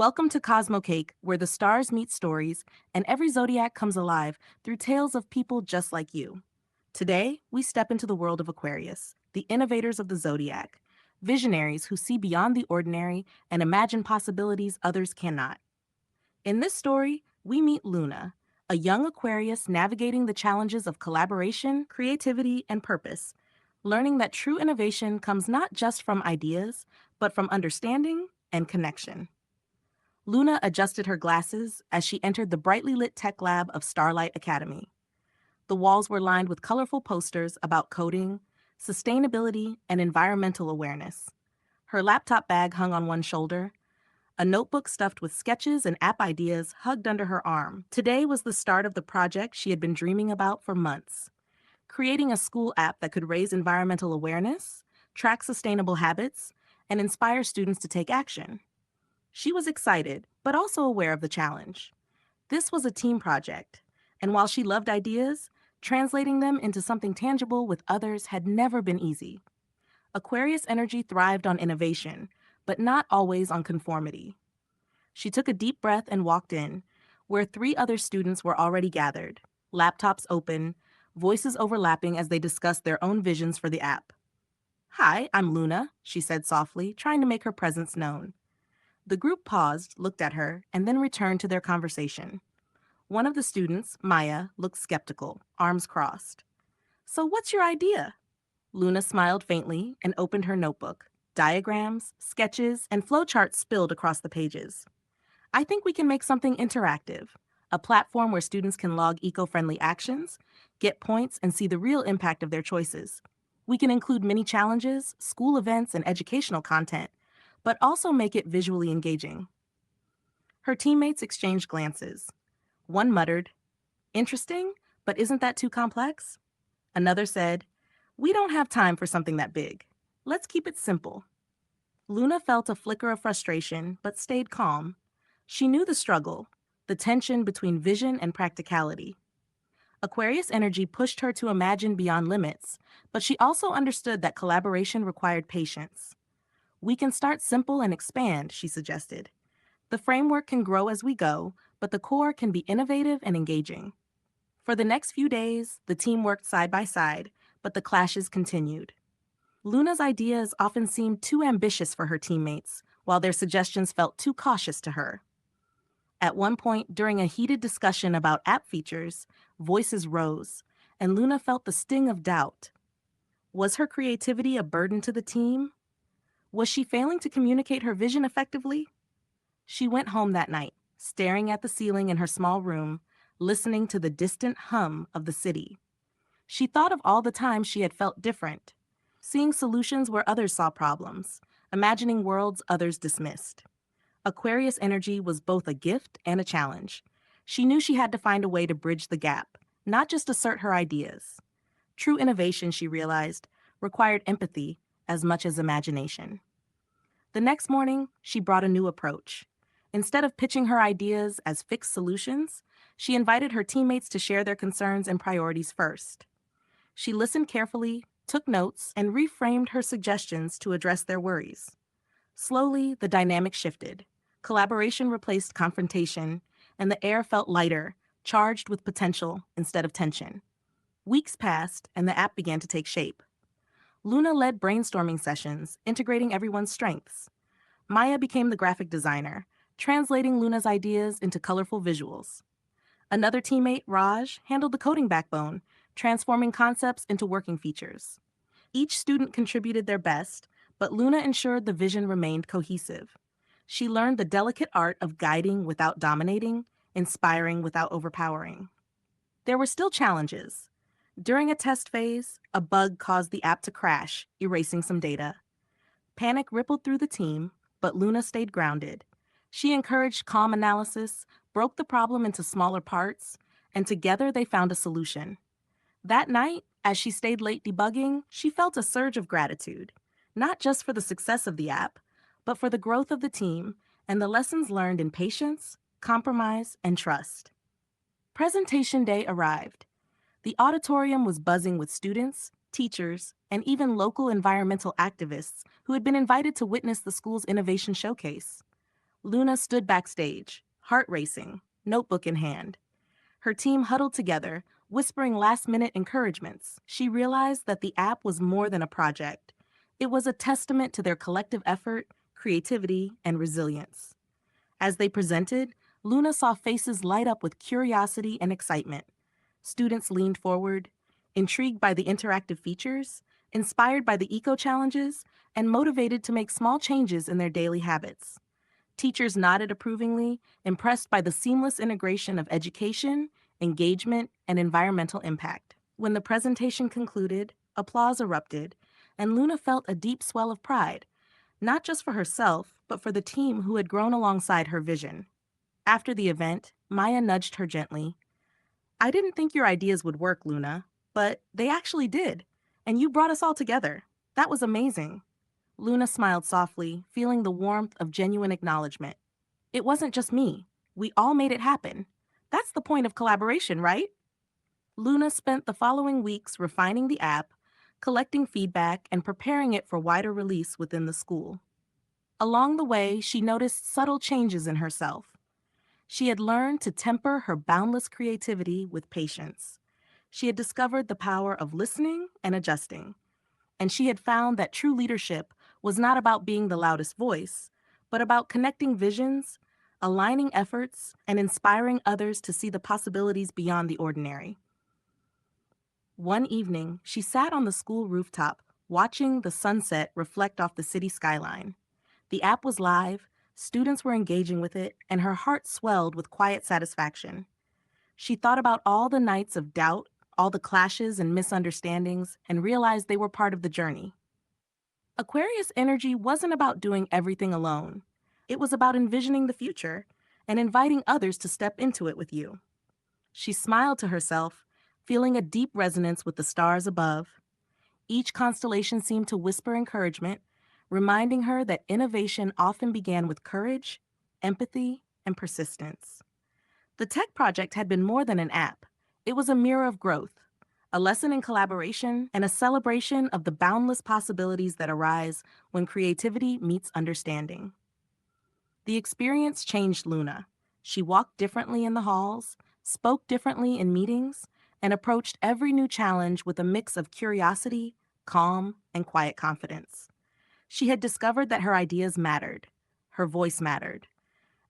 Welcome to CosmoCake, where the stars meet stories and every zodiac comes alive through tales of people just like you. Today, we step into the world of Aquarius, the innovators of the zodiac, visionaries who see beyond the ordinary and imagine possibilities others cannot. In this story, we meet Luna, a young Aquarius navigating the challenges of collaboration, creativity, and purpose, learning that true innovation comes not just from ideas, but from understanding and connection. Luna adjusted her glasses as she entered the brightly lit tech lab of Starlight Academy. The walls were lined with colorful posters about coding, sustainability, and environmental awareness. Her laptop bag hung on one shoulder, a notebook stuffed with sketches and app ideas hugged under her arm. Today was the start of the project she had been dreaming about for months, creating a school app that could raise environmental awareness, track sustainable habits, and inspire students to take action. She was excited, but also aware of the challenge. This was a team project, and while she loved ideas, translating them into something tangible with others had never been easy. Aquarius energy thrived on innovation, but not always on conformity. She took a deep breath and walked in, where three other students were already gathered, laptops open, voices overlapping as they discussed their own visions for the app. "Hi, I'm Luna," she said softly, trying to make her presence known. The group paused, looked at her, and then returned to their conversation. One of the students, Maya, looked skeptical, arms crossed. "So what's your idea?" Luna smiled faintly and opened her notebook. Diagrams, sketches, and flowcharts spilled across the pages. "I think we can make something interactive, a platform where students can log eco-friendly actions, get points, and see the real impact of their choices. We can include mini challenges, school events, and educational content, but also make it visually engaging." Her teammates exchanged glances. One muttered, "Interesting, but isn't that too complex?" Another said, "We don't have time for something that big. Let's keep it simple." Luna felt a flicker of frustration, but stayed calm. She knew the struggle, the tension between vision and practicality. Aquarius energy pushed her to imagine beyond limits, but she also understood that collaboration required patience. "We can start simple and expand," she suggested. "The framework can grow as we go, but the core can be innovative and engaging." For the next few days, the team worked side by side, but the clashes continued. Luna's ideas often seemed too ambitious for her teammates, while their suggestions felt too cautious to her. At one point, during a heated discussion about app features, voices rose, and Luna felt the sting of doubt. Was her creativity a burden to the team? Was she failing to communicate her vision effectively? She went home that night, staring at the ceiling in her small room, listening to the distant hum of the city. She thought of all the times she had felt different, seeing solutions where others saw problems, imagining worlds others dismissed. Aquarius energy was both a gift and a challenge. She knew she had to find a way to bridge the gap, not just assert her ideas. True innovation, she realized, required empathy as much as imagination. The next morning, she brought a new approach. Instead of pitching her ideas as fixed solutions, she invited her teammates to share their concerns and priorities first. She listened carefully, took notes, and reframed her suggestions to address their worries. Slowly, the dynamic shifted. Collaboration replaced confrontation, and the air felt lighter, charged with potential instead of tension. Weeks passed, and the app began to take shape. Luna led brainstorming sessions, integrating everyone's strengths. Maya became the graphic designer, translating Luna's ideas into colorful visuals. Another teammate, Raj, handled the coding backbone, transforming concepts into working features. Each student contributed their best, but Luna ensured the vision remained cohesive. She learned the delicate art of guiding without dominating, inspiring without overpowering. There were still challenges. During a test phase, a bug caused the app to crash, erasing some data. Panic rippled through the team, but Luna stayed grounded. She encouraged calm analysis, broke the problem into smaller parts, and together they found a solution. That night, as she stayed late debugging, she felt a surge of gratitude, not just for the success of the app, but for the growth of the team and the lessons learned in patience, compromise, and trust. Presentation day arrived. The auditorium was buzzing with students, teachers, and even local environmental activists who had been invited to witness the school's innovation showcase. Luna stood backstage, heart racing, notebook in hand. Her team huddled together, whispering last-minute encouragements. She realized that the app was more than a project. It was a testament to their collective effort, creativity, and resilience. As they presented, Luna saw faces light up with curiosity and excitement. Students leaned forward, intrigued by the interactive features, inspired by the eco-challenges, and motivated to make small changes in their daily habits. Teachers nodded approvingly, impressed by the seamless integration of education, engagement, and environmental impact. When the presentation concluded, applause erupted, and Luna felt a deep swell of pride, not just for herself, but for the team who had grown alongside her vision. After the event, Maya nudged her gently. "I didn't think your ideas would work, Luna, but they actually did, and you brought us all together. That was amazing." Luna smiled softly, feeling the warmth of genuine acknowledgement. "It wasn't just me. We all made it happen. That's the point of collaboration, right?" Luna spent the following weeks refining the app, collecting feedback, and preparing it for wider release within the school. Along the way, she noticed subtle changes in herself. She had learned to temper her boundless creativity with patience. She had discovered the power of listening and adjusting. And she had found that true leadership was not about being the loudest voice, but about connecting visions, aligning efforts, and inspiring others to see the possibilities beyond the ordinary. One evening, she sat on the school rooftop, watching the sunset reflect off the city skyline. The app was live, students were engaging with it, and her heart swelled with quiet satisfaction. She thought about all the nights of doubt, all the clashes and misunderstandings, and realized they were part of the journey. Aquarius energy wasn't about doing everything alone. It was about envisioning the future and inviting others to step into it with you. She smiled to herself, feeling a deep resonance with the stars above. Each constellation seemed to whisper encouragement, reminding her that innovation often began with courage, empathy, and persistence. The tech project had been more than an app. It was a mirror of growth, a lesson in collaboration, and a celebration of the boundless possibilities that arise when creativity meets understanding. The experience changed Luna. She walked differently in the halls, spoke differently in meetings, and approached every new challenge with a mix of curiosity, calm, and quiet confidence. She had discovered that her ideas mattered, her voice mattered,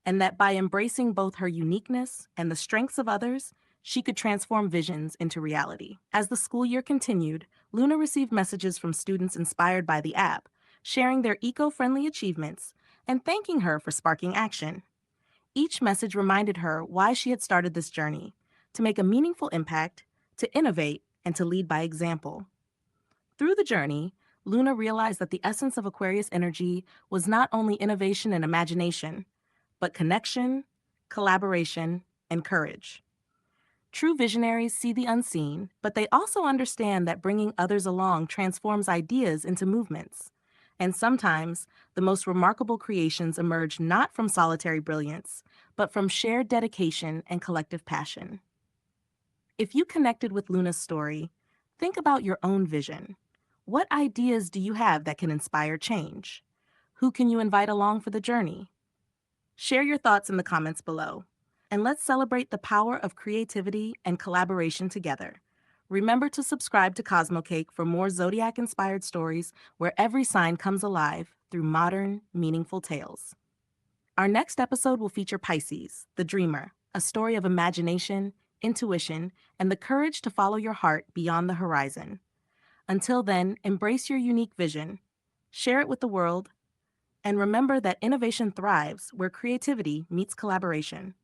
and that by embracing both her uniqueness and the strengths of others, she could transform visions into reality. As the school year continued, Luna received messages from students inspired by the app, sharing their eco-friendly achievements and thanking her for sparking action. Each message reminded her why she had started this journey: to make a meaningful impact, to innovate, and to lead by example. Through the journey, Luna realized that the essence of Aquarius energy was not only innovation and imagination, but connection, collaboration, and courage. True visionaries see the unseen, but they also understand that bringing others along transforms ideas into movements. And sometimes, the most remarkable creations emerge not from solitary brilliance, but from shared dedication and collective passion. If you connected with Luna's story, think about your own vision. What ideas do you have that can inspire change? Who can you invite along for the journey? Share your thoughts in the comments below, and let's celebrate the power of creativity and collaboration together. Remember to subscribe to CosmoCake for more Zodiac-inspired stories where every sign comes alive through modern, meaningful tales. Our next episode will feature Pisces, the dreamer, a story of imagination, intuition, and the courage to follow your heart beyond the horizon. Until then, embrace your unique vision, share it with the world, and remember that innovation thrives where creativity meets collaboration.